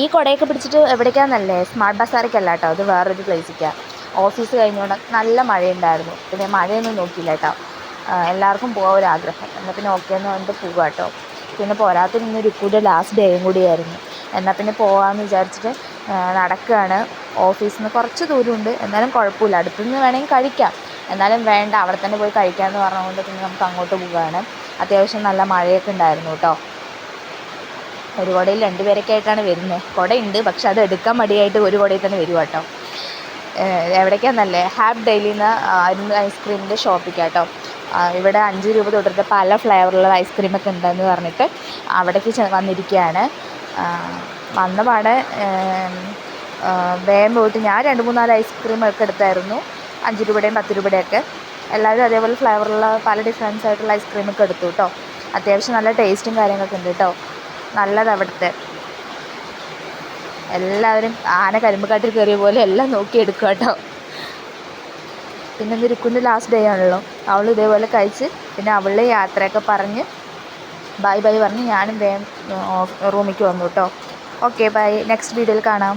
ഈ കുടയൊക്കെ പിടിച്ചിട്ട് എവിടേക്കാണെന്നല്ലേ, സ്മാർട്ട് ബസാറിലേക്കല്ല കേട്ടോ, അത് വേറൊരു പ്ലേസിലേക്കാണ്. ഓഫീസ് കഴിഞ്ഞുകൊണ്ട് നല്ല മഴയുണ്ടായിരുന്നു, പിന്നെ മഴയൊന്നും നോക്കിയില്ല കേട്ടോ. എല്ലാവർക്കും പോകാൻ ഒരാഗ്രഹം, എന്നാൽ പിന്നെ ഓക്കെ എന്ന് പറഞ്ഞിട്ട് പോവുക കേട്ടോ. പിന്നെ പോരാത്തിന് ഇന്ന് രുക്കുവിൻ്റെ ലാസ്റ്റ് ഡേയും കൂടിയായിരുന്നു. എന്നാൽ പിന്നെ പോകാമെന്ന് വിചാരിച്ചിട്ട് നടക്കുകയാണ്. ഓഫീസിൽ നിന്ന് കുറച്ച് ദൂരമുണ്ട്, എന്നാലും കുഴപ്പമില്ല, അടുത്തുനിന്ന് വേണമെങ്കിൽ കഴിക്കാം. എന്നാലും വേണ്ട, അവിടെ തന്നെ പോയി കഴിക്കാമെന്ന് പറഞ്ഞുകൊണ്ട് പിന്നെ നമുക്ക് അങ്ങോട്ട് പോവുകയാണ്. അത്യാവശ്യം നല്ല മഴയൊക്കെ ഉണ്ടായിരുന്നു കേട്ടോ. ഒരു കുടയിൽ 2 പേരൊക്കെ ആയിട്ടാണ് വരുന്നത്. കുടയുണ്ട്, പക്ഷെ അത് എടുക്കാൻ മടിയായിട്ട് ഒരു കുടയിൽ തന്നെ വരും കേട്ടോ. എവിടേക്കാണെന്നല്ലേ, ഹാപ്പ് ഡെയിലിയിൽ നിന്ന് അരുൺ ഐസ്ക്രീമിൻ്റെ ഷോപ്പിലേക്കാട്ടോ. ഇവിടെ 5 രൂപ തൊട്ടിട്ട് പല ഫ്ലേവറിലുള്ള ഐസ്ക്രീമൊക്കെ ഉണ്ടെന്ന് പറഞ്ഞിട്ട് അവിടേക്ക് വന്നിരിക്കുകയാണ്. വന്ന പാടെ വേഗം പോയിട്ട് ഞാൻ 2-3-4 ഐസ്ക്രീമൊക്കെ എടുത്തായിരുന്നു, 5 രൂപയുടെയും 10 രൂപയുടെയൊക്കെ. എല്ലാവരും അതേപോലെ ഫ്ലേവറുള്ള പല ഡിഫറൻസ് ആയിട്ടുള്ള ഐസ്ക്രീമൊക്കെ എടുത്തു കേട്ടോ. അത്യാവശ്യം നല്ല ടേസ്റ്റും കാര്യങ്ങളൊക്കെ ഉണ്ട് കേട്ടോ, നല്ലത് അവിടുത്തെ. എല്ലാവരും ആന കരിമ്പുകാട്ടിൽ കയറിയ പോലെ എല്ലാം നോക്കി എടുക്കുക കേട്ടോ. പിന്നെ രുക്കുവിൻ്റെ ലാസ്റ്റ് ഡേ ആണല്ലോ, അവൾ ഇതേപോലെ കഴിച്ച് പിന്നെ അവളുടെ യാത്രയൊക്കെ പറഞ്ഞ് ബൈ ബൈ പറഞ്ഞ് ഞാനും വേഗം റൂമിലേക്ക് വന്നു കേട്ടോ. ഓക്കെ ബൈ, നെക്സ്റ്റ് വീഡിയോയിൽ കാണാം.